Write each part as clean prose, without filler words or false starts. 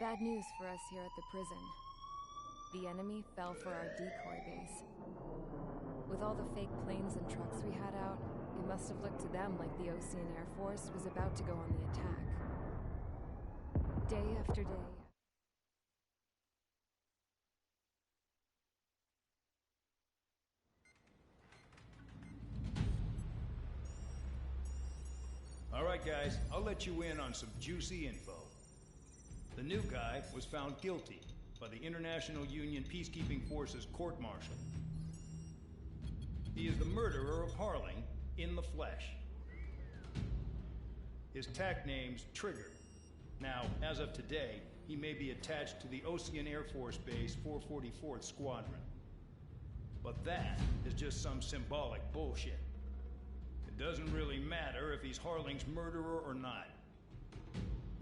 Bad news for us here at the prison. The enemy fell for our decoy base. With all the fake planes and trucks we had out, it must have looked to them like the Osean Air Force was about to go on the attack. Day after day. All right, guys, I'll let you in on some juicy info. The new guy was found guilty by the International Union Peacekeeping Forces court-martial. He is the murderer of Harling in the flesh. His TAC name's Trigger. Now, as of today, he may be attached to the Osean Air Force Base 444th Squadron. But that is just some symbolic bullshit. It doesn't really matter if he's Harling's murderer or not.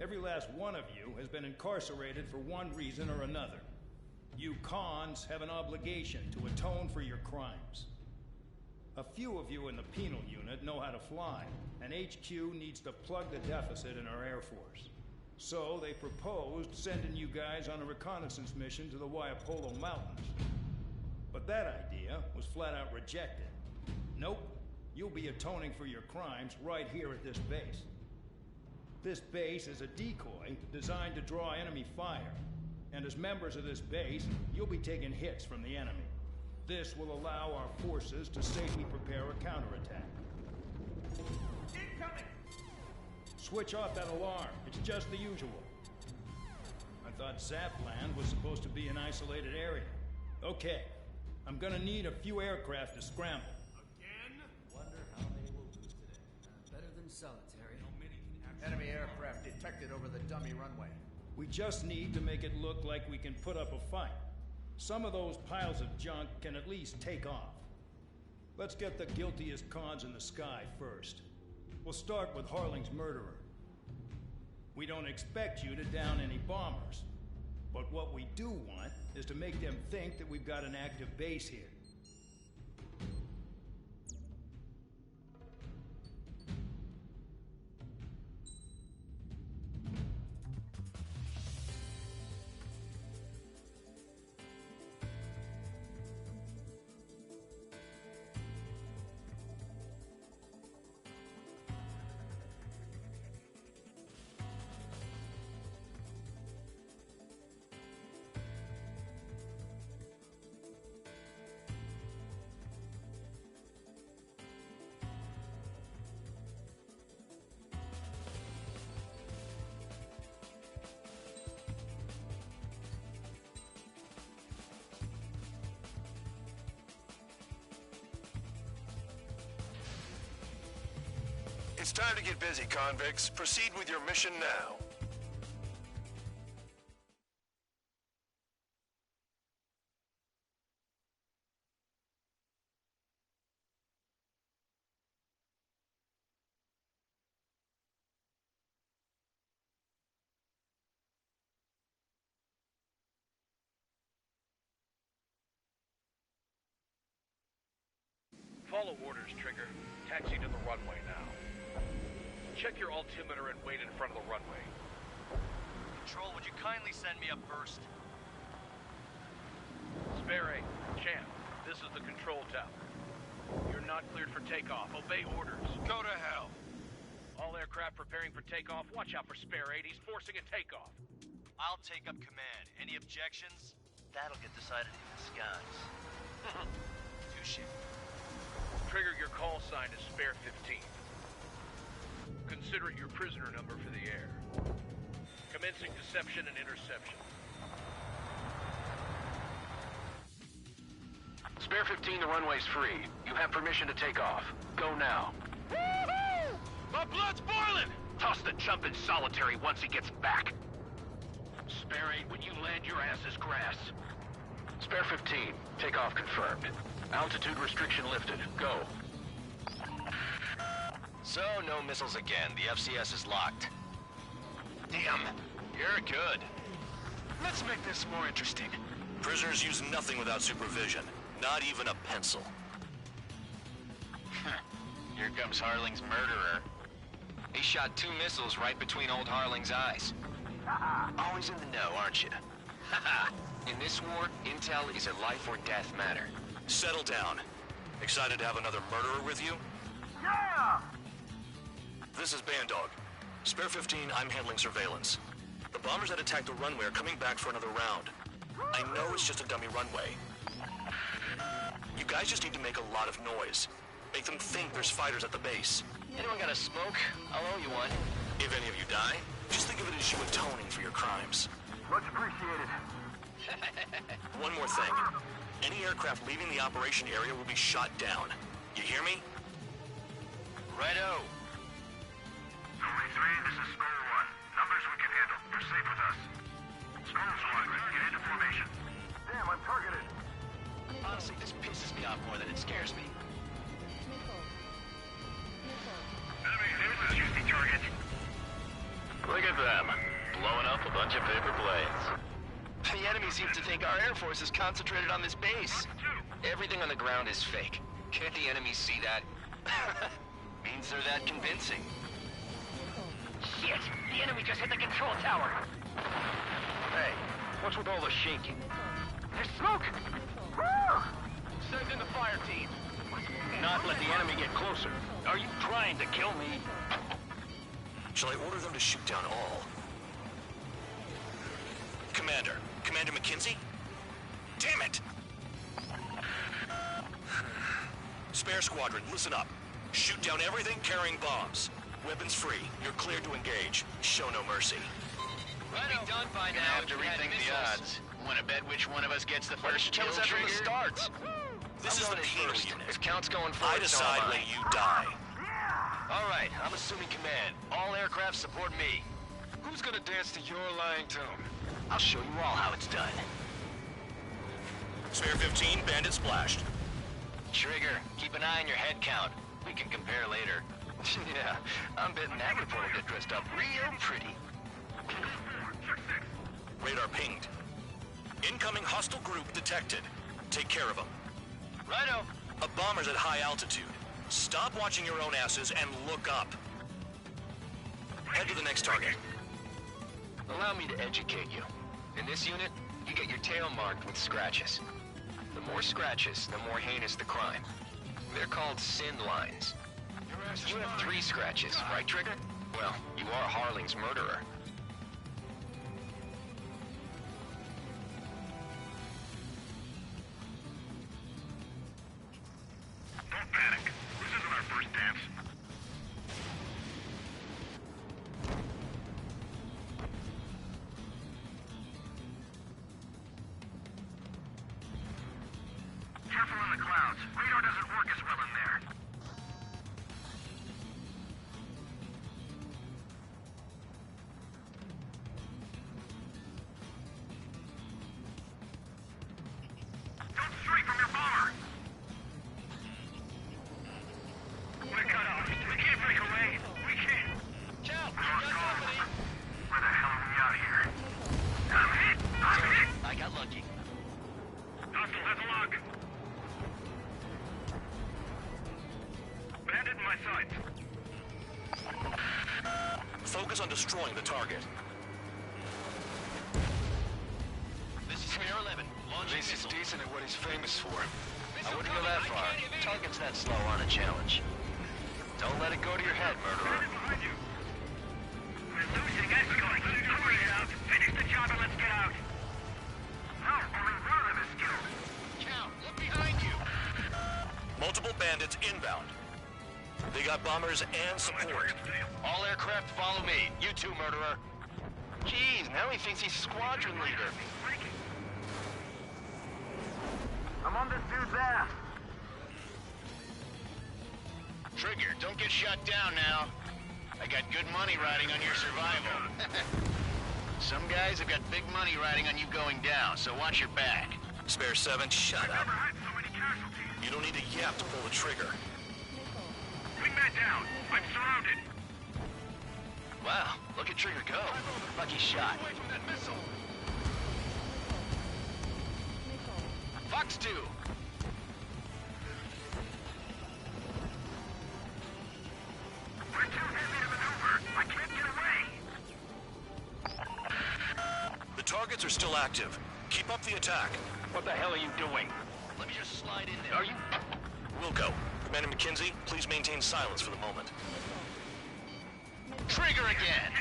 Every last one of you has been incarcerated for one reason or another. You cons have an obligation to atone for your crimes. A few of you in the penal unit know how to fly, and HQ needs to plug the deficit in our Air Force. So they proposed sending you guys on a reconnaissance mission to the Waiapolo Mountains. But that idea was flat out rejected. Nope. You'll be atoning for your crimes right here at this base. This base is a decoy designed to draw enemy fire. And as members of this base, you'll be taking hits from the enemy. This will allow our forces to safely prepare a counterattack. Incoming! Switch off that alarm. It's just the usual. I thought Zapland was supposed to be an isolated area. Okay. I'm gonna need a few aircraft to scramble. Wonder how they will lose today. Better than solitary. Enemy aircraft detected over the dummy runway. We just need to make it look like we can put up a fight. Some of those piles of junk can at least take off. Let's get the guiltiest cons in the sky first. We'll start with Harling's murderer. We don't expect you to down any bombers. But what we do want is to make them think that we've got an active base here. It's time to get busy, convicts. Proceed with your mission now. Follow orders, Trigger. Taxi to the runway now. Check your altimeter and wait in front of the runway. Control, would you kindly send me up first? Spare 8, Champ, this is the control tower. You're not cleared for takeoff. Obey orders. Go to hell. All aircraft preparing for takeoff. Watch out for Spare 8. He's forcing a takeoff. I'll take up command. Any objections? That'll get decided in the skies. Touche. Trigger, your call sign is Spare 15. Consider it your prisoner number for the air. Commencing deception and interception. Spare 15, the runway's free. You have permission to take off. Go now. Woohoo! My blood's boiling! Toss the chump in solitary once he gets back. Spare 8, when you land, your ass is grass. Spare 15, takeoff confirmed. Altitude restriction lifted. Go. So, no missiles again. The FCS is locked. Damn. You're good. Let's make this more interesting. Prisoners use nothing without supervision. Not even a pencil. Here comes Harling's murderer. He shot 2 missiles right between old Harling's eyes. Always in the know, aren't you? In this war, intel is a life or death matter. Settle down. Excited to have another murderer with you? Yeah! This is Bandog. Spare 15, I'm handling surveillance. The bombers that attacked the runway are coming back for another round. I know it's just a dummy runway. You guys just need to make a lot of noise. Make them think there's fighters at the base. Anyone got a smoke? I'll owe you one. If any of you die, just think of it as you atoning for your crimes. Much appreciated. One more thing. Any aircraft leaving the operation area will be shot down. You hear me? Righto. Only 3, this is Skull 1. Numbers we can handle. You're safe with us. Skull Squadron, get into formation. Damn, I'm targeted. Honestly, this pisses me off more than it scares me. Enemy, there's a juicy target. Look at them. Blowing up a bunch of paper planes. The enemy seems to think our Air Force is concentrated on this base. Everything on the ground is fake. Can't the enemy see that? Means they're that convincing. Shit! The enemy just hit the control tower! Hey, what's with all the shaking? There's smoke! Woo! Send in the fire team. Not let the enemy get closer. Are you trying to kill me? Shall I order them to shoot down all? Commander McKenzie? Damn it! Spare Squadron, listen up. Shoot down everything carrying bombs. Weapons free. You're cleared to engage. Show no mercy. We'll be done by now. Have to rethink the odds. Want to bet which one of us gets the first kill from the start? This is the penal unit. If Count's going I first, decide when you die. All right, I'm assuming command. All aircraft support me. Who's gonna dance to your lying tune? I'll show you all how it's done. Spare 15, bandit splashed. Trigger, keep an eye on your head count. We can compare later. Yeah, I'm betting that report will get dressed up real pretty. Radar pinged. Incoming hostile group detected. Take care of them. Righto. A bomber's at high altitude. Stop watching your own asses and look up. Head to the next target. Allow me to educate you. In this unit, you get your tail marked with scratches. The more scratches, the more heinous the crime. They're called sin lines. You have 3 scratches, right, Trigger? Well, you are Harling's murderer. Don't panic. This isn't our first dance. Careful on the clouds. Radar doesn't work as well in there. Don't stray from your bomber! We're cut off. We can't break away. We can't. Cal, We lost all. Where the hell are we out of here? I'm hit! I got lucky. Hostile has a lock. Bandit in my sights. Focus on destroying the target. This is Smear 11. Launching At least he's decent at what he's famous for. I wouldn't go that far. Target's that slow on a challenge. Don't let it go to your head, murderer. Behind you. We're losing escort. Hurry it up. Finish the job and let's get out. No, only one of them is killed. Count, look behind you. Multiple bandits inbound. They got bombers and support. All aircraft follow me. You too, murderer. Jeez, now he thinks he's squadron leader. I'm on this dude's ass. Trigger, don't get shot down now. I got good money riding on your survival. Some guys have got big money riding on you going down, so watch your back. Spare 7, shut up. Never had so many casualties. You don't need to yap to pull the trigger. Wingman down. I'm surrounded. Wow, look at Trigger go. Lucky shot. Away from that missile. Fox 2. We're too heavy to maneuver. I can't get away. still active. Keep up the attack. What the hell are you doing? Let me just slide in there. Are you... Wilco, Commander McKenzie, please maintain silence for the moment. Trigger again!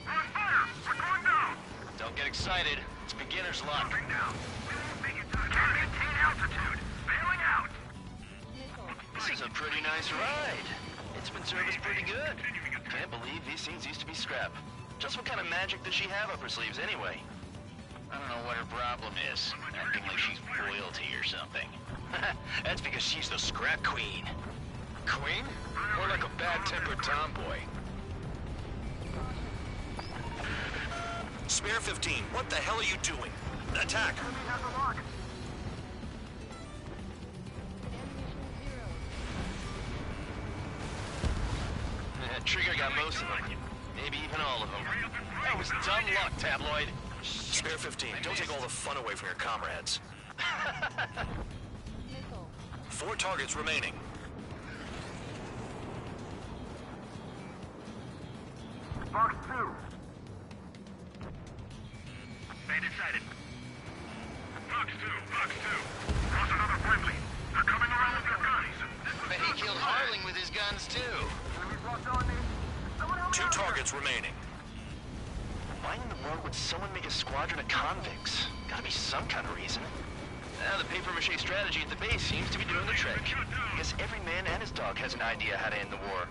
On fire! We're going down! Don't get excited. It's beginner's luck. Moving now. We won't make it to the can't maintain altitude. Bailing out! This is a pretty nice ride. It's been serviced pretty good. Can't believe these things used to be scrap. Just what kind of magic does she have up her sleeves anyway? I don't know what her problem is. Acting like she's royalty or something. That's because she's the scrap queen. Queen? More like a bad-tempered tomboy. Spare 15, what the hell are you doing? Attack! Trigger got most of them. Maybe even all of them. That was dumb luck, Tabloid. Spare 15, don't take all the fun away from your comrades. 4 targets remaining. Fox 2. Bandit sighted. Fox 2, Fox 2. Lost another friendly. They're coming around with their guns. Bet he killed Harling with his guns, too. 2 targets remaining. Why in the world would someone make a squadron of convicts? Gotta be some kind of reason. Now, the papier-mâché strategy at the base seems to be doing the trick. I guess every man and his dog has an idea how to end the war.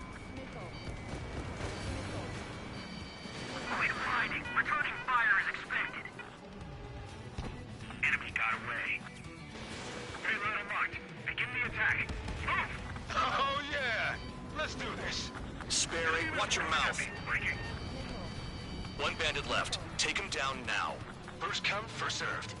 We're fighting. Returning fire is expected. Enemy got away. Payload unlocked. Begin the attack. Move! Oh, yeah! Let's do this. Spare 8, watch your mouth. Breaking. 1 bandit left. Take him down now. First come, first served.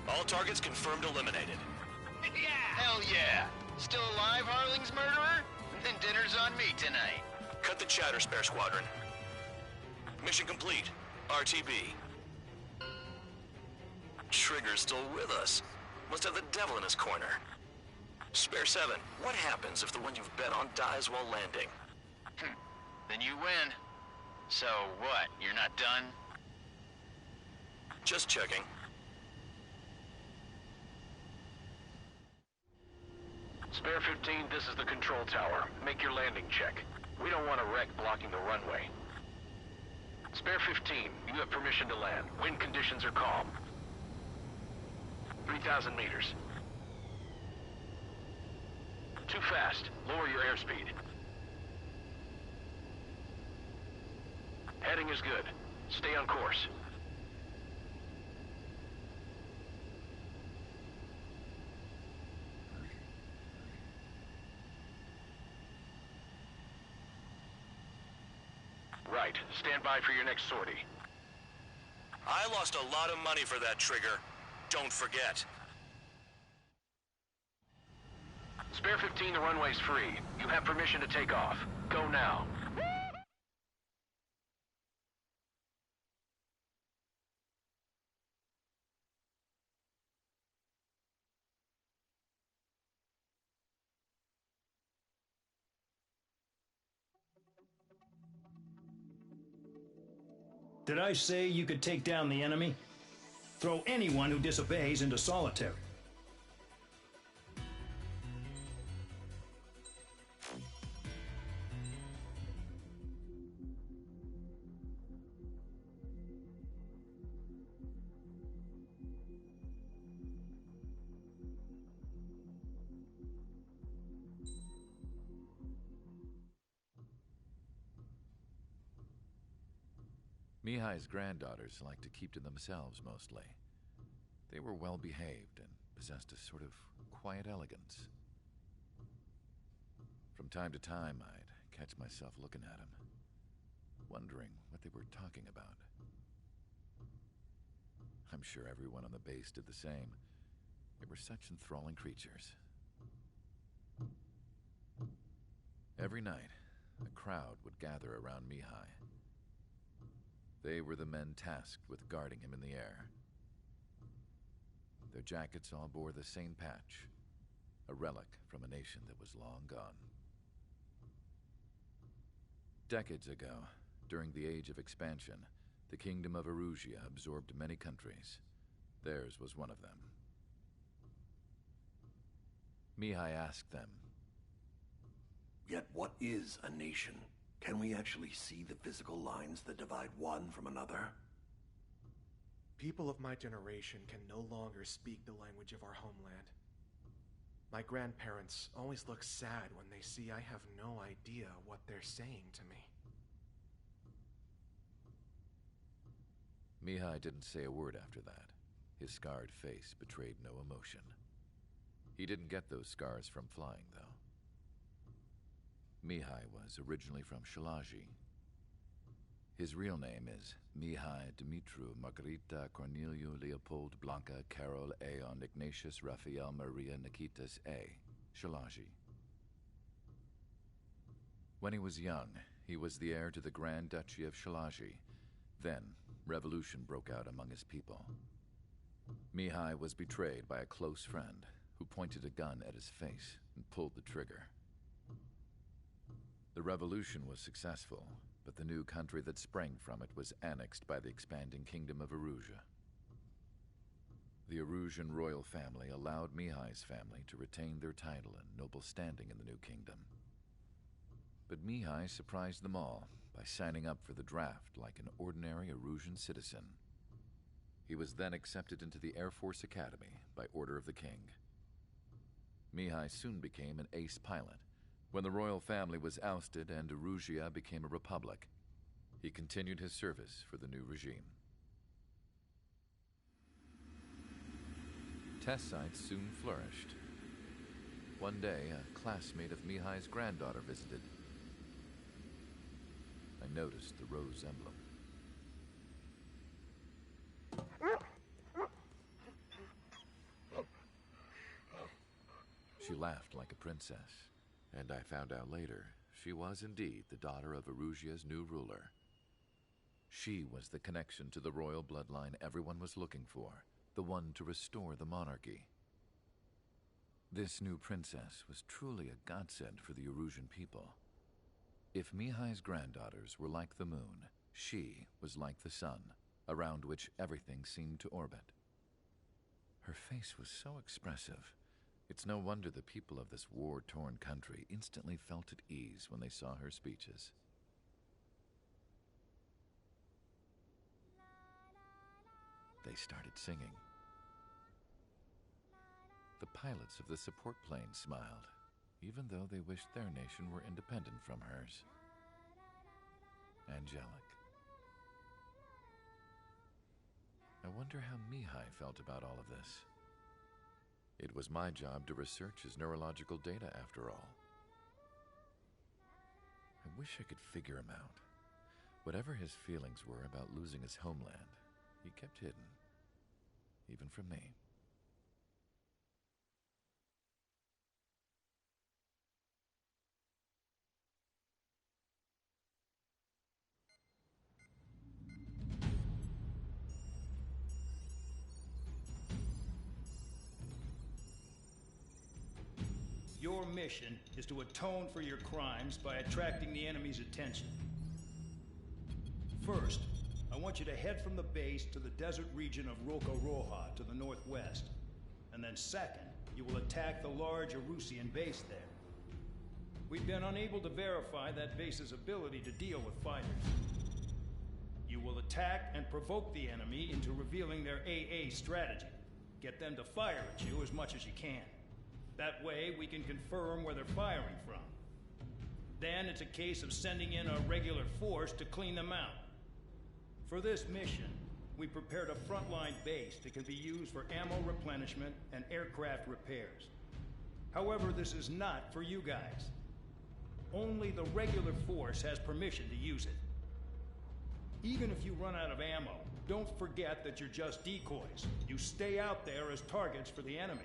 All targets confirmed eliminated. Yeah! Hell yeah! Still alive, Harling's murderer? Then dinner's on me tonight. Cut the chatter, Spare Squadron. Mission complete. RTB. Trigger's still with us. Must have the devil in his corner. Spare 7, what happens if the one you've bet on dies while landing? Then you win. So what, you're not done? Just checking. Spare 15, this is the control tower. Make your landing check. We don't want a wreck blocking the runway. Spare 15, you have permission to land. Wind conditions are calm. 3,000 meters. Too fast. Lower your airspeed. Heading is good. Stay on course. Right. Stand by for your next sortie. I lost a lot of money for that Trigger. Don't forget. Spare 15, the runway's free. You have permission to take off. Go now. Did I say you could take down the enemy? Throw anyone who disobeys into solitary. Mihai's granddaughters liked to keep to themselves mostly. They were well behaved and possessed a sort of quiet elegance. From time to time, I'd catch myself looking at them, wondering what they were talking about. I'm sure everyone on the base did the same. They were such enthralling creatures. Every night, a crowd would gather around Mihai. They were the men tasked with guarding him in the air. Their jackets all bore the same patch, a relic from a nation that was long gone. Decades ago, during the Age of Expansion, the Kingdom of Erusia absorbed many countries. Theirs was one of them. Mihai asked them, "Yet what is a nation? Can we actually see the physical lines that divide one from another?" People of my generation can no longer speak the language of our homeland. My grandparents always look sad when they see I have no idea what they're saying to me. Mihai didn't say a word after that. His scarred face betrayed no emotion. He didn't get those scars from flying, though. Mihai was originally from Shalaji. His real name is Mihai Dumitru Margarita Corneliu Leopold Blanca Carol Aeon Ignatius Raphael Maria Nikitas A. Shalaji. When he was young, he was the heir to the Grand Duchy of Shalaji. Then, revolution broke out among his people. Mihai was betrayed by a close friend who pointed a gun at his face and pulled the trigger. The revolution was successful, but the new country that sprang from it was annexed by the expanding Kingdom of Erusia. The Erusian royal family allowed Mihai's family to retain their title and noble standing in the new kingdom. But Mihai surprised them all by signing up for the draft like an ordinary Erusian citizen. He was then accepted into the Air Force Academy by order of the king. Mihai soon became an ace pilot. When the royal family was ousted and Erusia became a republic, he continued his service for the new regime. Test sites soon flourished. One day, a classmate of Mihai's granddaughter visited. I noticed the rose emblem. She laughed like a princess, and I found out later she was indeed the daughter of Erusia's new ruler. She was the connection to the royal bloodline everyone was looking for, the one to restore the monarchy. This new princess was truly a godsend for the Erusian people. If Mihai's granddaughters were like the moon, she was like the sun, around which everything seemed to orbit. Her face was so expressive. It's no wonder the people of this war-torn country instantly felt at ease when they saw her speeches. They started singing. The pilots of the support plane smiled, even though they wished their nation were independent from hers. Angelic. I wonder how Mihai felt about all of this. It was my job to research his neurological data, after all. I wish I could figure him out. Whatever his feelings were about losing his homeland, he kept hidden, even from me. Your mission is to atone for your crimes by attracting the enemy's attention. First, I want you to head from the base to the desert region of Roca-Roja to the northwest. And then second, you will attack the large Erusian base there. We've been unable to verify that base's ability to deal with fighters. You will attack and provoke the enemy into revealing their AA strategy. Get them to fire at you as much as you can. That way, we can confirm where they're firing from. Then it's a case of sending in a regular force to clean them out. For this mission, we prepared a frontline base that can be used for ammo replenishment and aircraft repairs. However, this is not for you guys. Only the regular force has permission to use it. Even if you run out of ammo, don't forget that you're just decoys. You stay out there as targets for the enemy.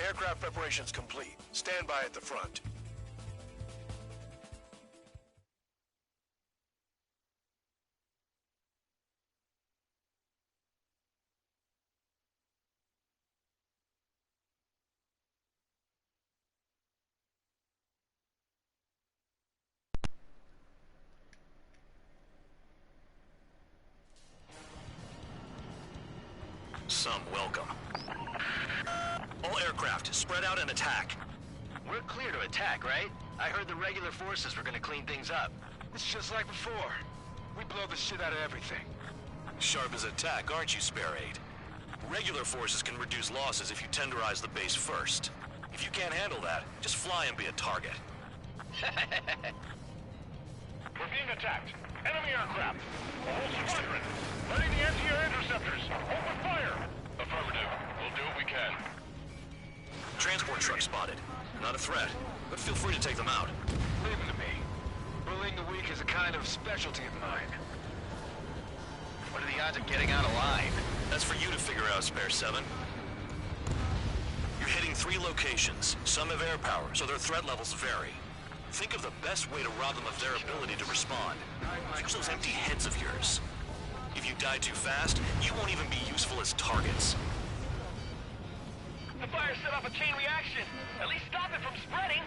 Aircraft preparations complete. Stand by at the front. Some welcome. All aircraft, spread out and attack. We're clear to attack, right? I heard the regular forces were gonna clean things up. It's just like before. We blow the shit out of everything. Sharp as attack, aren't you, Spare 8? Regular forces can reduce losses if you tenderize the base first. If you can't handle that, just fly and be a target. We're being attacked. Enemy aircraft. A whole squadron. Ready the anti-air interceptors. Open fire. Affirmative. We'll do what we can. Transport truck spotted. Not a threat, but feel free to take them out. Leave them to me. Bullying the weak is a kind of specialty of mine. What are the odds of getting out alive? That's for you to figure out, Spare 7. You're hitting 3 locations. Some have air power, so their threat levels vary. Think of the best way to rob them of their ability to respond. Use those empty heads of yours. If you die too fast, you won't even be useful as targets. The fire set off a chain reaction. At least stop it from spreading.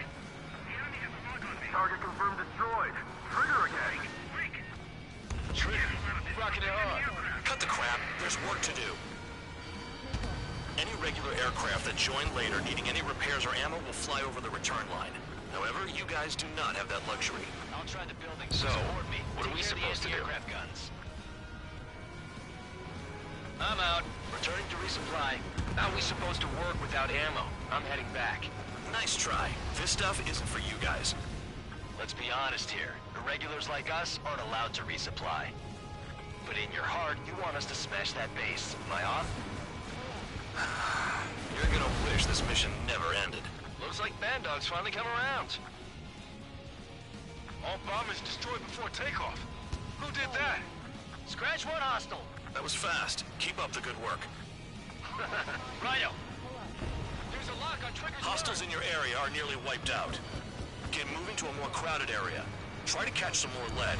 Target confirmed destroyed. Trigger again. Trigger? Rocking it hard. Cut the crap. There's work to do. Any regular aircraft that join later needing any repairs or ammo will fly over the return line. However, you guys do not have that luxury. I'll try the building. So, Support me. what are we supposed to do? Aircraft guns. I'm out. Returning to resupply. How are we supposed to work without ammo? I'm heading back. Nice try. This stuff isn't for you guys. Let's be honest here. Irregulars like us aren't allowed to resupply. But in your heart, you want us to smash that base. Am I off? You're gonna wish this mission never ended. Looks like Bandog's finally come around. All bombers destroyed before takeoff. Who did that? Scratch one hostile. That was fast. Keep up the good work. Rhino. There's a lock on Trigger's Hostiles in your area are nearly wiped out. Get moving to a more crowded area. Try to catch some more lead.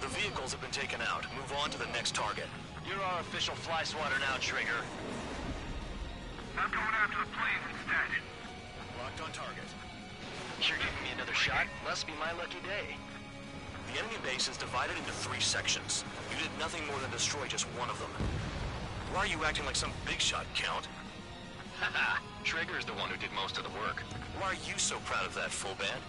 The vehicles have been taken out. Move on to the next target. You're our official fly swatter now, Trigger. I'm going after the planes instead. Locked on target. You're giving me another shot? Must be my lucky day. The enemy base is divided into 3 sections. You did nothing more than destroy just one of them. Why are you acting like some big shot, Count? Haha, Trigger's the one who did most of the work. Why are you so proud of that, full band?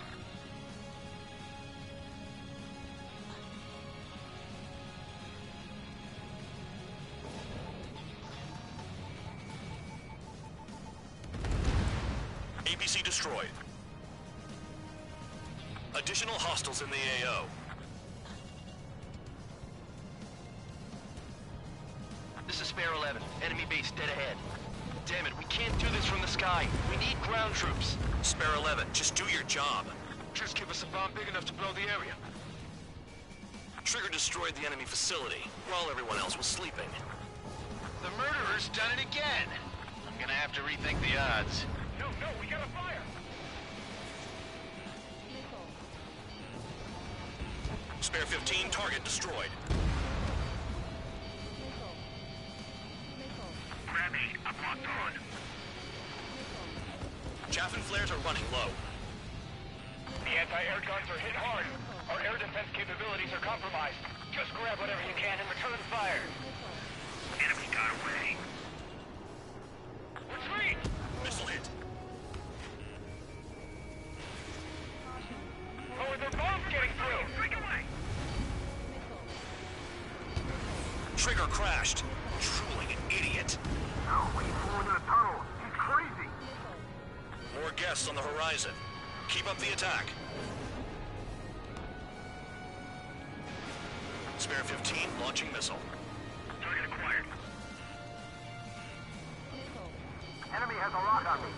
ABC destroyed. Additional hostiles in the AO. This is Spare 11. Enemy base dead ahead. Damn it, we can't do this from the sky. We need ground troops. Spare 11, just do your job. Just give us a bomb big enough to blow the area. Trigger destroyed the enemy facility, while everyone else was sleeping. The murderer's done it again. I'm gonna have to rethink the odds. No, we got a fire. Spare 15, target destroyed. Grab me. I'm locked on. Chaff and flares are running low. The anti-air guns are hit hard. Our air defense capabilities are compromised. Just grab whatever you can and return fire. Enemy got away. Retreat! Missile hit. Oh, their bombs getting through! Break away! Trigger crashed. Drooling idiot. No, we flew into the tunnel. He's crazy. More guests on the horizon. Keep up the attack. Spare 15, launching missile. Target acquired. Enemy has a lock on me.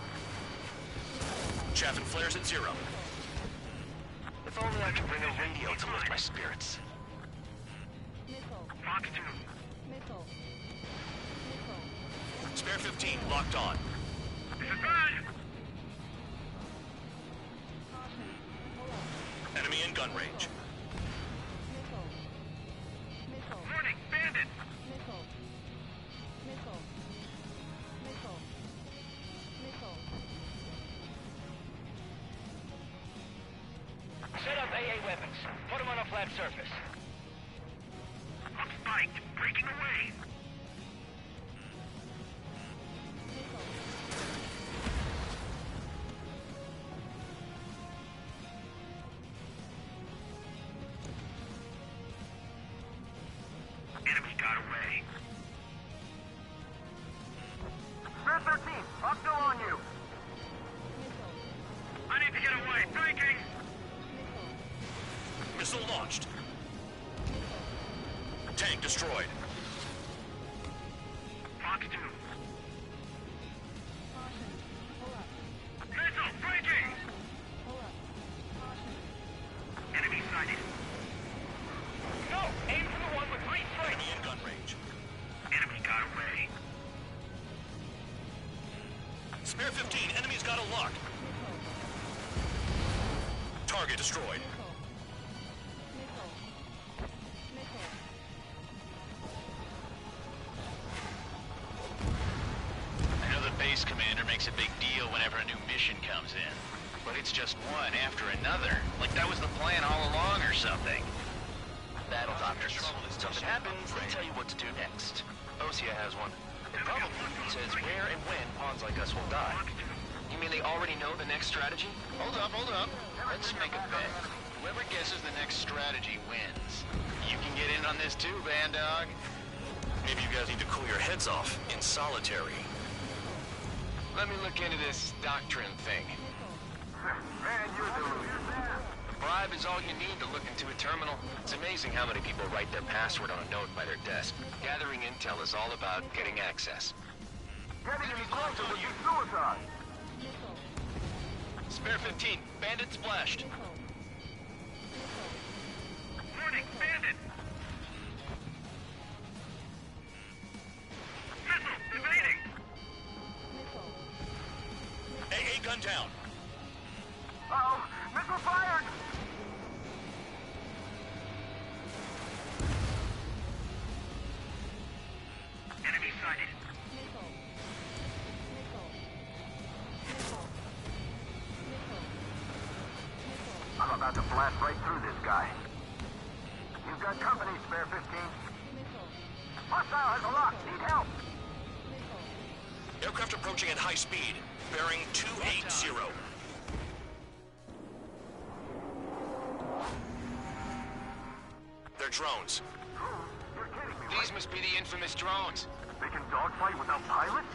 Chaff and flares at 0. If only I could bring a radio to lift my spirits. Fox 2. Spare 15, locked on. This is bad! Enemy in gun range. Warning, bandit! Set up AA weapons. Put them on a flat surface. I'm spiked. Breaking away. Enemy got away. Spear 13, I'm still on you. I need to get away. Breaking. Missile launched. Tank destroyed. Fox 2. Missile breaking! Enemy sighted. No! Aim for the one with green stripes! Enemy in gun range. Enemy got away. Spare 15, enemy's got a lock. Target destroyed. I know the base commander makes a big deal whenever a new mission comes in. But it's just one after another. Like that was the plan all along or something. Battle doctors. Something happens, they tell you what to do next. Osea has one. It probably says where and when pawns like us will die. You mean they already know the next strategy? Hold up. Let's make a bet. Whoever guesses the next strategy wins. You can get in on this too, Bandog. Maybe you guys need to cool your heads off in solitary. Let me look into this doctrine thing. Man, you're A bribe is all you need to look into a terminal. It's amazing how many people write their password on a note by their desk. Gathering intel is all about getting access. Getting any closer would be suicide. Spare 15, bandit splashed. Warning, bandit! Missile, evading! AA gun down. Uh-oh, missile fired! Enemy sighted. I'm about to blast right through this guy. You've got company, Spare 15. Hostile has a lock. Need help. Aircraft approaching at high speed. Bearing 280. They're drones. You're kidding me, These must be the infamous drones. They can dogfight without pilots?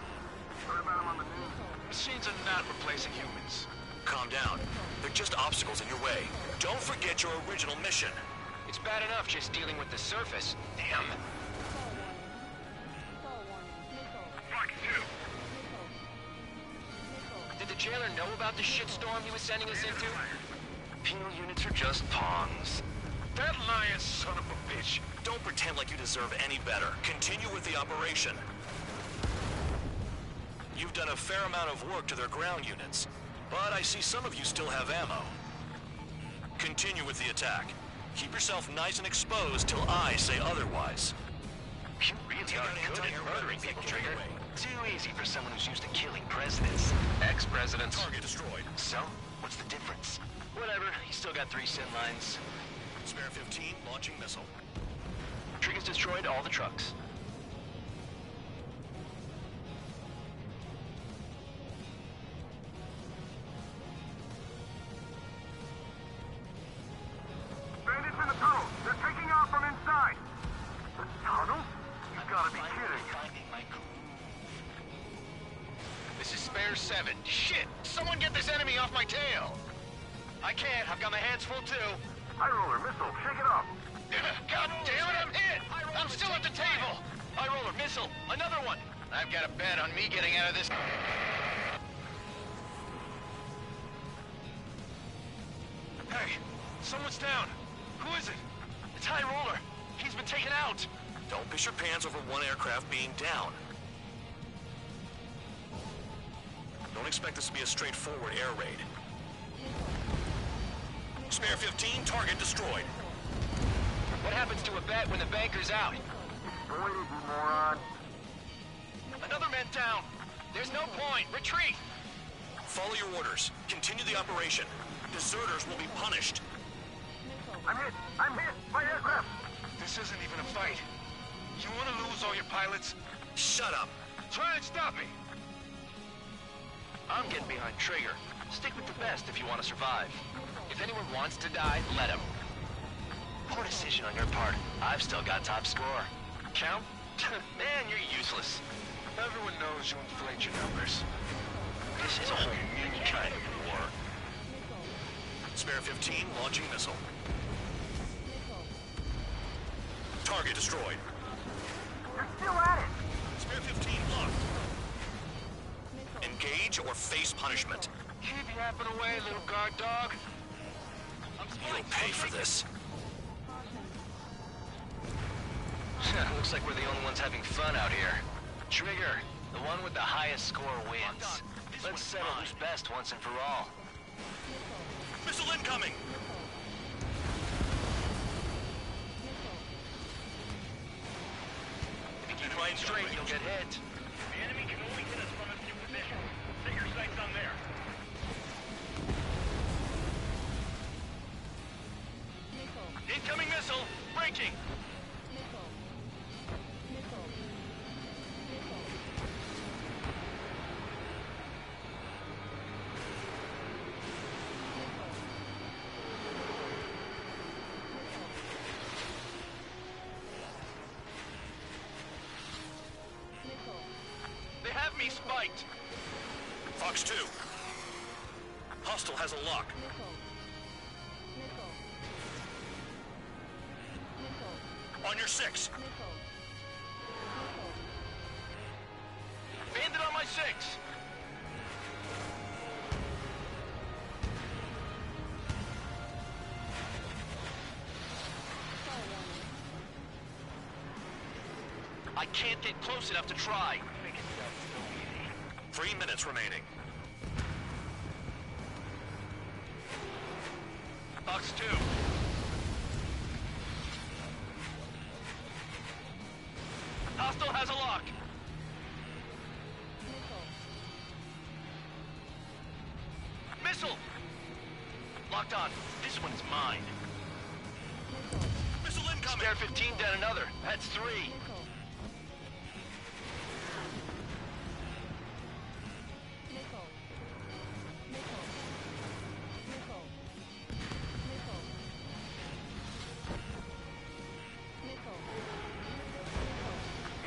Heard about them on the news. Machines are not replacing humans. Calm down. They're just obstacles in your way. Don't forget your original mission. It's bad enough just dealing with the surface. Damn. Fox 2. Did the jailer know about the shitstorm he was sending us into? Penal units are just pawns. That lying son of a bitch. Don't pretend like you deserve any better. Continue with the operation. You've done a fair amount of work to their ground units, but I see some of you still have ammo. Continue with the attack. Keep yourself nice and exposed till I say otherwise. You really are good at murdering people, Trigger. Too easy for someone who's used to killing presidents. Ex-presidents. Target destroyed. So, what's the difference? Whatever, he's still got 3 sin lines. Spare 15, launching missile. Trigger's destroyed all the trucks. Bandits in the tunnel. They're taking off from inside. The tunnel? You gotta be kidding. This is Spare 7. Shit! Someone get this enemy off my tail! I can't. I've got my hands full too. High roller missile. Shake it off. God damn it, I'm hit! I'm still at the table! High roller missile. Another one. I've got a bet on me getting out of this. Hey, someone's down. Who is it? It's High Roller. He's been taken out. Don't piss your pants over one aircraft being down. Don't expect this to be a straightforward air raid. Spare 15, target destroyed. What happens to a bet when the banker's out? Destroyed it, you moron. Another man down. There's no point. Retreat. Follow your orders. Continue the operation. Deserters will be punished. I'm hit! I'm hit! My aircraft! This isn't even a fight. You want to lose all your pilots? Shut up. Try and stop me. I'm getting behind Trigger. Stick with the best if you want to survive. If anyone wants to die, let him. Poor decision on your part. I've still got top score. Count? Man, you're useless. Everyone knows you inflate your numbers. This is a whole new kind of war. Spare 15, launching missile. Target destroyed. You're still at it! Spare 15 locked. Engage or face punishment. Keep yapping away, little guard dog. You'll pay for this. Looks like we're the only ones having fun out here. Trigger, the one with the highest score wins. Let's settle who's best once and for all. Missile incoming! If you keep flying straight, you'll get hit. The enemy can only hit us from a few positions. Set your sights on there. Incoming missile! Breaking! They have me spiked! Fox 2. Hostile has a lock. On your 6. Bandit on my 6! I can't get close enough to try. 3 minutes remaining. Fox 2. Hostile has a lock. Missile! Locked on. This one's mine. Missile incoming! Spare 15 down another. That's 3.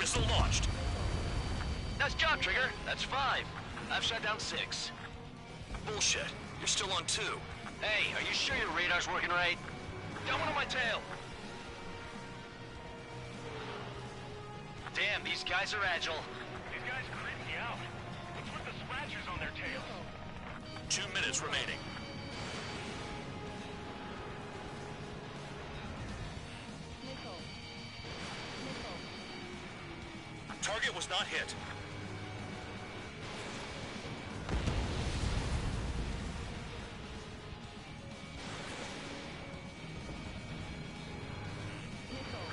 Missile launched. Nice job, Trigger. That's 5. I've shot down 6. Bullshit. You're still on 2. Hey, are you sure your radar's working right? Got one on my tail. Damn, these guys are agile. These guys creep me out. What's with the scratches on their tails? 2 minutes remaining. Target was not hit.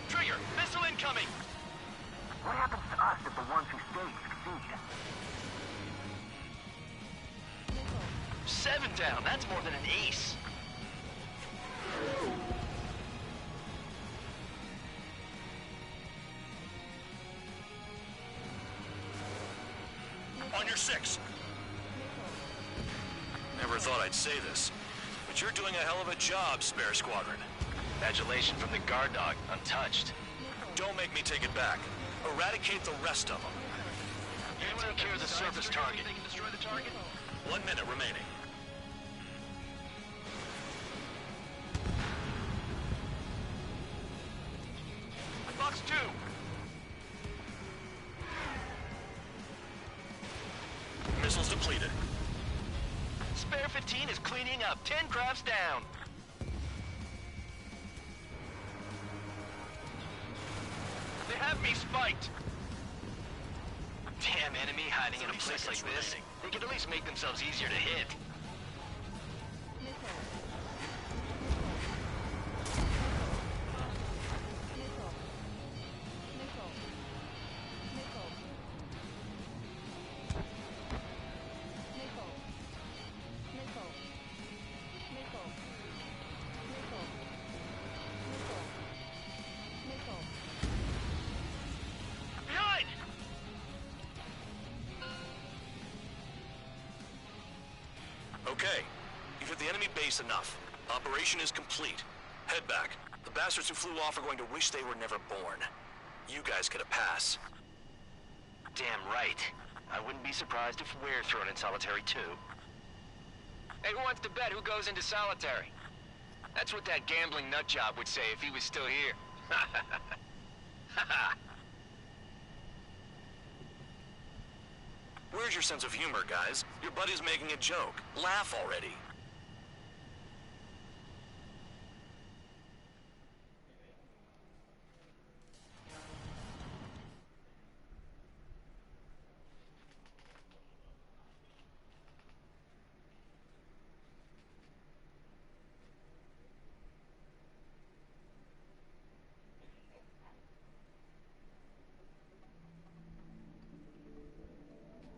Trigger, missile incoming! What happens to us if the ones who stay succeed? 7 down, that's more than an ace. On your 6. Never thought I'd say this, but you're doing a hell of a job, Spare Squadron. Adulation from the guard dog, untouched. Don't make me take it back. Eradicate the rest of them. You take care of the surface target. 1 minute remaining. Fox 2! Missiles depleted. Spare 15 is cleaning up. 10 crafts down. They have me spiked. Damn enemy hiding in a place like this. They could at least make themselves easier to hit. Okay, you've hit the enemy base enough. Operation is complete. Head back. The bastards who flew off are going to wish they were never born. You guys get a pass. Damn right. I wouldn't be surprised if we're thrown in solitary too. Hey, who wants to bet who goes into solitary? That's what that gambling nutjob would say if he was still here. Where's your sense of humor, guys? Your buddy's making a joke. Laugh already.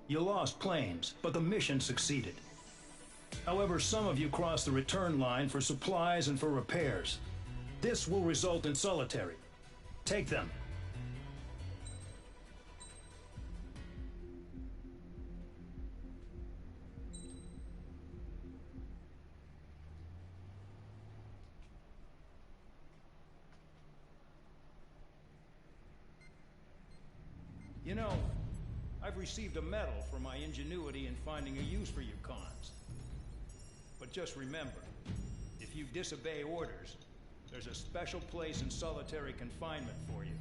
You lost planes, but the mission succeeded. However, some of you crossed the return line for supplies and for repairs. This will result in solitary. Take them. You know, I've received a medal for my ingenuity in finding a use for you cons. But just remember, if you disobey orders, there's a special place in solitary confinement for you.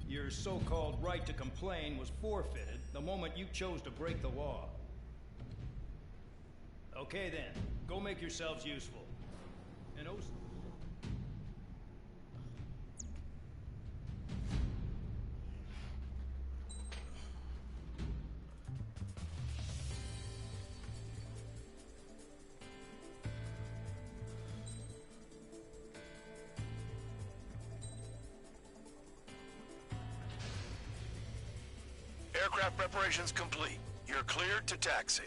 Your so-called right to complain was forfeited the moment you chose to break the law. Okay then, go make yourselves useful. And Aircraft preparations complete. You're cleared to taxi.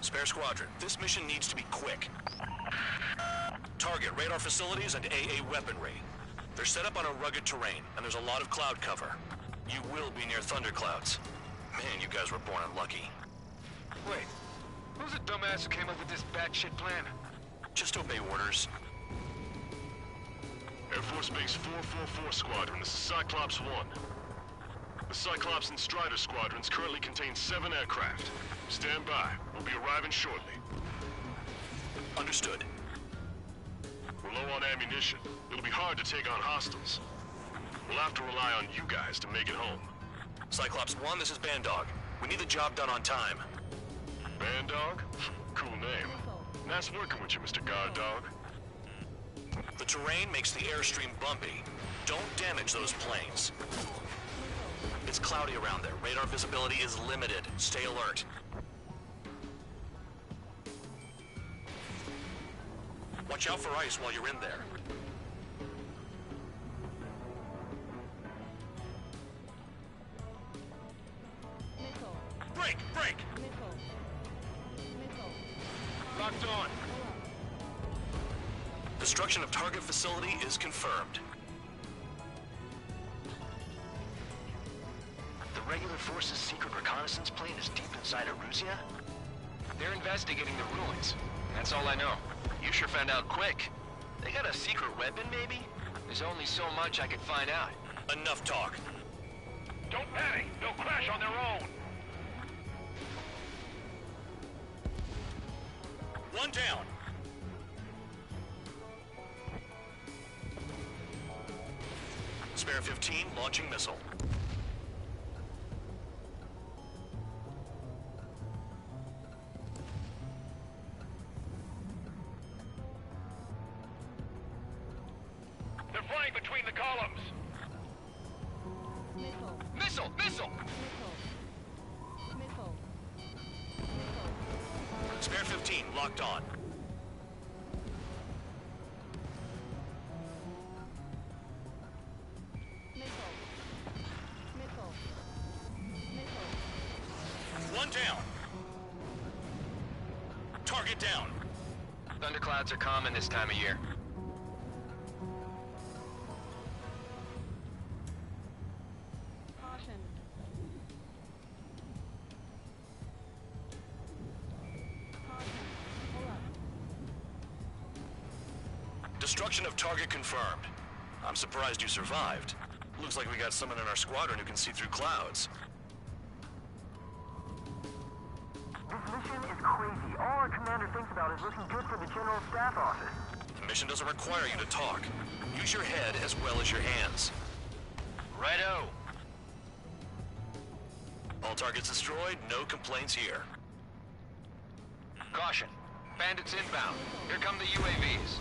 Spare Squadron, this mission needs to be quick. Target radar facilities and AA weaponry. They're set up on a rugged terrain, and there's a lot of cloud cover. You will be near thunderclouds. Man, you guys were born unlucky. Wait, who's the dumbass who came up with this batshit plan? Just obey orders. Air Force Base 444 Squadron, this is Cyclops 1. The Cyclops and Strider squadrons currently contain 7 aircraft. Stand by. We'll be arriving shortly. Understood. We're low on ammunition. It'll be hard to take on hostiles. We'll have to rely on you guys to make it home. Cyclops 1, this is Bandog. We need the job done on time. Bandog? Cool name. Nice working with you, Mr. Guard Dog. The terrain makes the airstream bumpy. Don't damage those planes. It's cloudy around there. Radar visibility is limited. Stay alert. Watch out for ice while you're in there. Break! Break! Locked on. Destruction of target facility is confirmed. The regular force's secret reconnaissance plane is deep inside Erusea? They're investigating the ruins. That's all I know. You sure found out quick. They got a secret weapon, maybe? There's only so much I could find out. Enough talk. Don't panic! They'll crash on their own! One down. Spare 15, launching missile. They're flying between the columns. Missile! Missile! Spare 15, locked on. One down. Target down. Thunderclouds are common this time of year. Destruction of target confirmed. I'm surprised you survived. Looks like we got someone in our squadron who can see through clouds. This mission is crazy. All our commander thinks about is looking good for the General Staff Office. The mission doesn't require you to talk. Use your head as well as your hands. Righto. All targets destroyed, no complaints here. Caution. Bandits inbound. Here come the UAVs.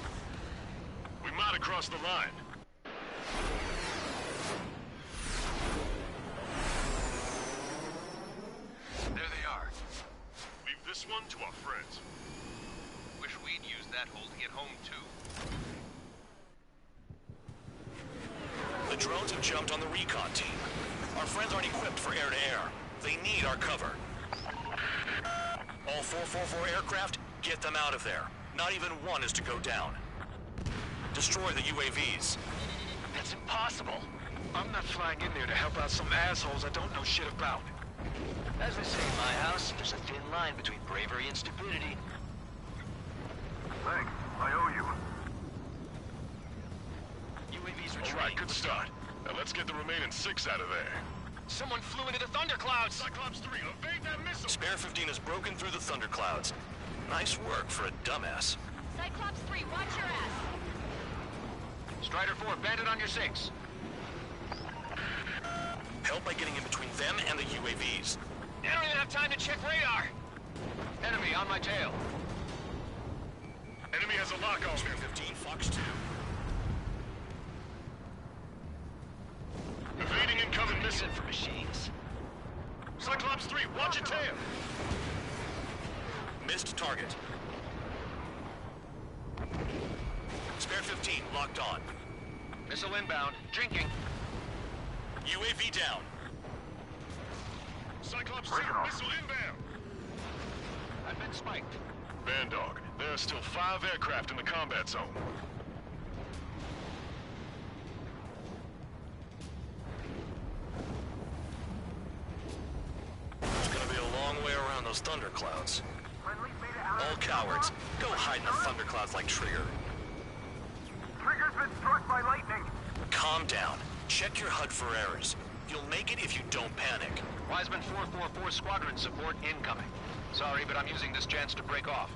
We might have crossed the line. There they are. Leave this one to our friends. Wish we'd used that hole to get home, too. The drones have jumped on the recon team. Our friends aren't equipped for air-to-air. They need our cover. All 444 aircraft, get them out of there. Not even one is to go down. Destroy the UAVs. That's impossible. I'm not flying in there to help out some assholes I don't know shit about. As they say in my house, there's a thin line between bravery and stupidity. Thanks. I owe you. UAVs All retreating. right, good start. Now let's get the remaining 6 out of there. Someone flew into the thunderclouds! Cyclops 3, evade that missile! Spare 15 has broken through the thunderclouds. Nice work for a dumbass. Cyclops 3, watch your ass! Strider 4, bandit on your 6. Help by getting in between them and the UAVs. I don't even have time to check radar! Enemy on my tail. Enemy has a lock on. Spare 15, Fox 2. Evading incoming missile. For machines. Cyclops 3, watch your tail! Missed target. Spare 15, locked on. Missile inbound. Drinking. UAV down. Cyclops 2, missile inbound! I've been spiked. Bandog, there are still 5 aircraft in the combat zone. It's gonna be a long way around those thunderclouds. All cowards, go hide in the thunderclouds like Trigger. Trigger's been struck by lightning. Calm down. Check your HUD for errors. You'll make it if you don't panic. Wiseman 444 squadron support incoming. Sorry, but I'm using this chance to break off.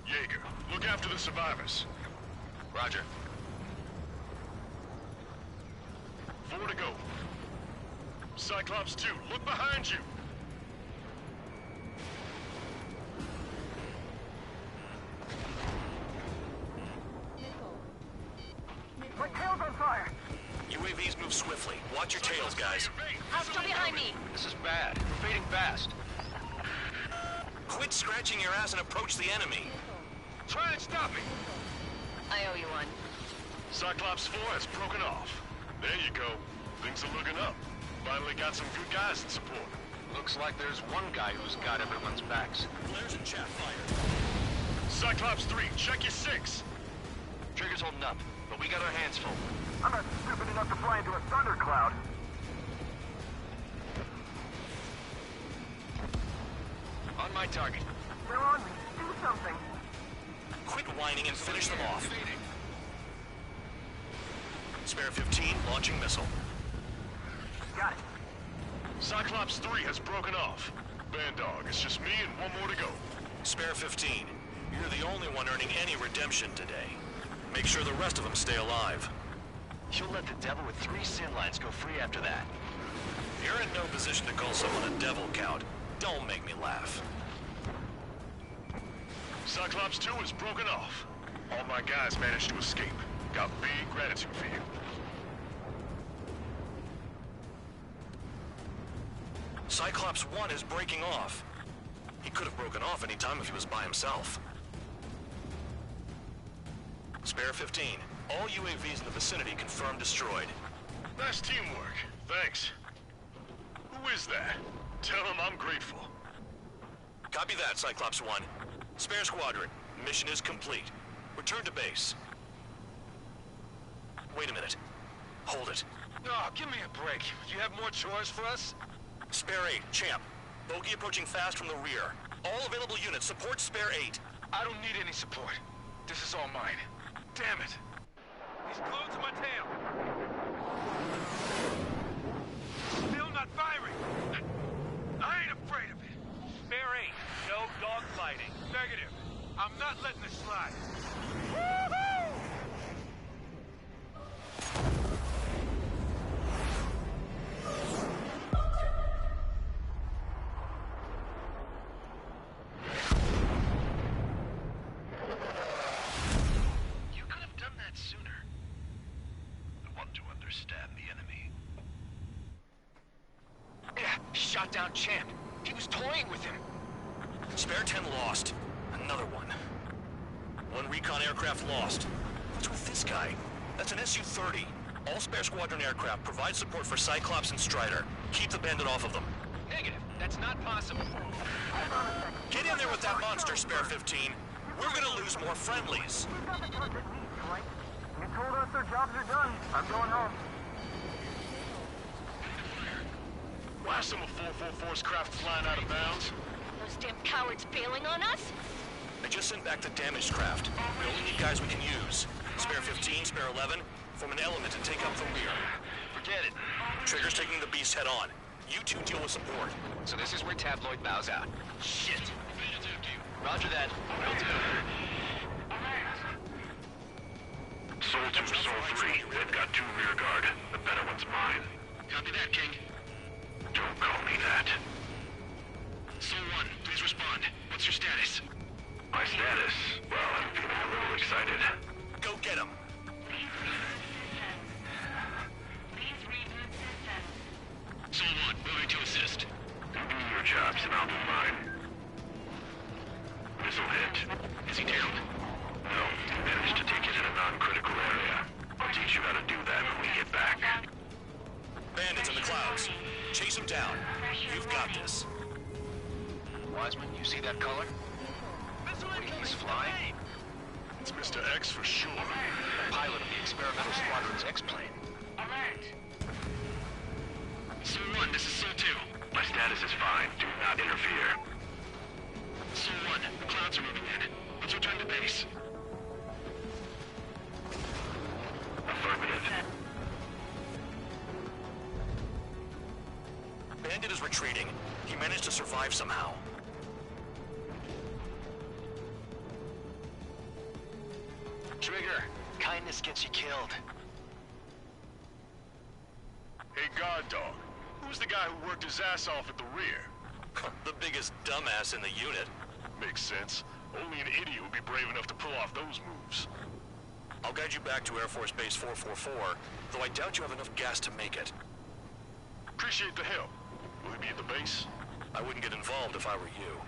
Jaeger, look after the survivors. Roger. 4 to go. Cyclops 2, look behind you! My tail's on fire. UAVs move swiftly. Watch your tails, guys. Hostile behind me! This is bad. We're fading fast. Quit scratching your ass and approach the enemy. Try and stop me! I owe you one. Cyclops 4 has broken off. There you go. Things are looking up. Finally got some good guys in support. Looks like there's one guy who's got everyone's backs. Flares and chaff fired. Cyclops 3, check your 6. Trigger's holding up, but we got our hands full. I'm not stupid enough to fly into a thundercloud. On my target. They're on me. Do something. Quit whining and finish them off. Spare 15, launching missile. Got it. Cyclops 3 has broken off. Bandog, it's just me and one more to go. Spare 15, you're the only one earning any redemption today. Make sure the rest of them stay alive. You'll let the devil with 3 sin lines go free after that. You're in no position to call someone a devil, Count. Don't make me laugh. Cyclops 2 is broken off. All my guys managed to escape. Got big gratitude for you. Cyclops 1 is breaking off. He could have broken off any time if he was by himself. Spare 15. All UAVs in the vicinity confirmed destroyed. Nice teamwork. Thanks. Who is that? Tell him I'm grateful. Copy that, Cyclops 1. Spare Squadron, mission is complete. Return to base. Wait a minute. Hold it. Oh, give me a break. Do you have more chores for us? Spare 8, Champ. Bogey approaching fast from the rear. All available units support Spare 8. I don't need any support. This is all mine. Damn it. He's glued to my tail. Still not firing. I ain't afraid of it. Spare 8, no dogfighting. Negative. I'm not letting this slide. Woohoo! Shot down Champ. He was toying with him. Spare 10 lost. Another one. One recon aircraft lost. What's with this guy? That's an Su-30. All Spare Squadron aircraft provide support for Cyclops and Strider. Keep the bandit off of them. Negative. That's not possible. Get in there with that monster, Spare 15. We're gonna lose more friendlies. We've got the tons that needs, right? You told us their jobs are done. I'm going home. Why are some of 444's craft flying out of bounds? Those damn cowards bailing on us? I just sent back the damaged craft. We only need guys we can use. Spare 15, Spare 11, form an element and take up the rear. Forget it. Trigger's taking the beast head on. You two deal with support. So this is where Tabloid bows out. Shit. Roger that. Will do. Soul 2, Soul 3. They've got 2 rear guard. The better one's mine. Copy that, King. Don't call me that. Soul 1, please respond. What's your status? My status? Well, I'm feeling a little excited. Go get him. Soul 1, moving to assist. You do your jobs and I'll do mine. Missile hit. Is he down? No, he managed to take it in a non-critical area. I'll teach you how to do that when we get back. Bandits in the clouds. Chase him down. You've got this. Wiseman, you see that color? Wait, he's flying? It's Mr. X for sure. The pilot of the experimental squadron's X-plane. Alert! Soul 1, this is Soul 2. My status is fine. Do not interfere. Soul 1, the clouds are moving in. Let's return to base. Affirmative. Bandit is retreating. He managed to survive somehow. Trigger, kindness gets you killed. Hey, Guard Dog. Who's the guy who worked his ass off at the rear? The biggest dumbass in the unit. Makes sense. Only an idiot would be brave enough to pull off those moves. I'll guide you back to Air Force Base 444, though I doubt you have enough gas to make it. Appreciate the help. Will he be at the base? I wouldn't get involved if I were you.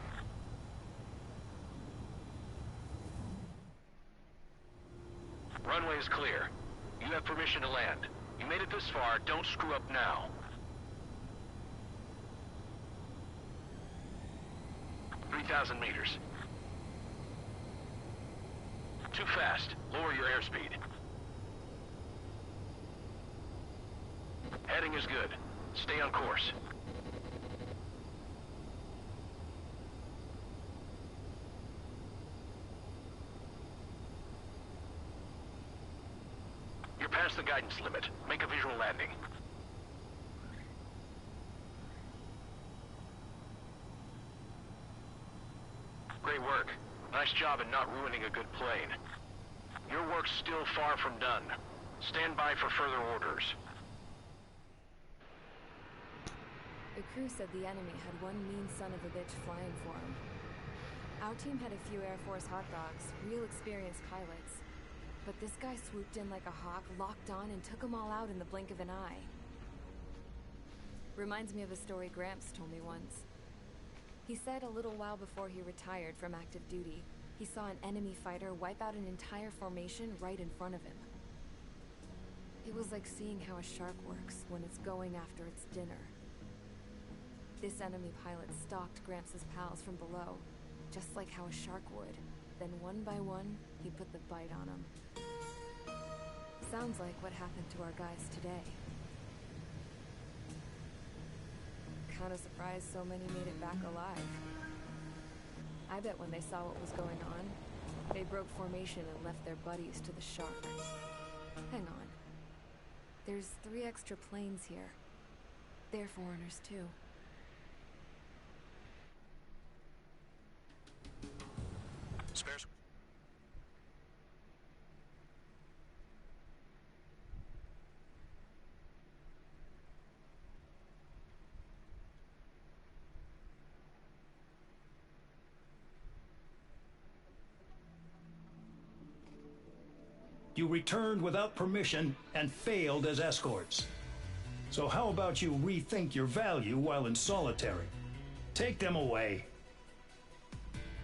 Runway is clear. You have permission to land. You made it this far, don't screw up now. 3,000 meters. Too fast. Lower your airspeed. Heading is good. Stay on course. You're past the guidance limit. Make a visual landing. Great work. Nice job in not ruining a good plane. Your work's still far from done. Stand by for further orders. The crew said the enemy had one mean son of a bitch flying for him. Our team had a few Air Force hot dogs, real experienced pilots. But this guy swooped in like a hawk, locked on, and took them all out in the blink of an eye. Reminds me of a story Gramps told me once. He said a little while before he retired from active duty, he saw an enemy fighter wipe out an entire formation right in front of him. It was like seeing how a shark works when it's going after its dinner. This enemy pilot stalked Gramps' pals from below, just like how a shark would. Then one by one, he put the bite on them. Sounds like what happened to our guys today. Kinda surprised so many made it back alive. I bet when they saw what was going on, they broke formation and left their buddies to the shark. Hang on. There's 3 extra planes here. They're foreigners too. Spares. You returned without permission and failed as escorts. So how about you rethink your value while in solitary? Take them away.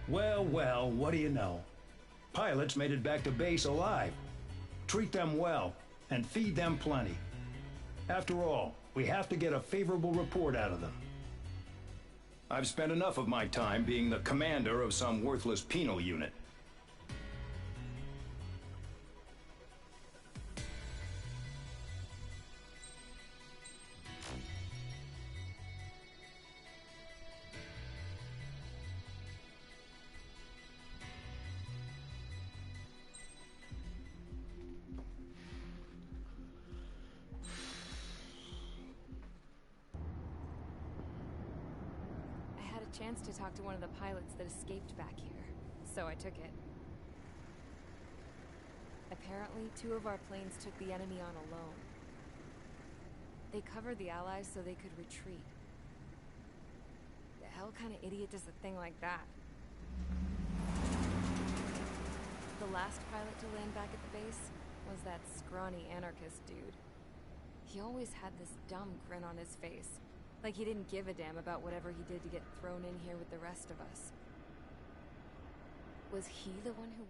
Well, well, what do you know? Pilots made it back to base alive. Treat them well, and feed them plenty. After all, we have to get a favorable report out of them. I've spent enough of my time being the commander of some worthless penal unit. Chance to talk to one of the pilots that escaped back here, so I took it. Apparently, 2 of our planes took the enemy on alone. They covered the Allies so they could retreat. The hell kind of idiot does a thing like that? The last pilot to land back at the base was that scrawny anarchist dude. He always had this dumb grin on his face. Like he didn't give a damn about whatever he did to get thrown in here with the rest of us. Was he the one who...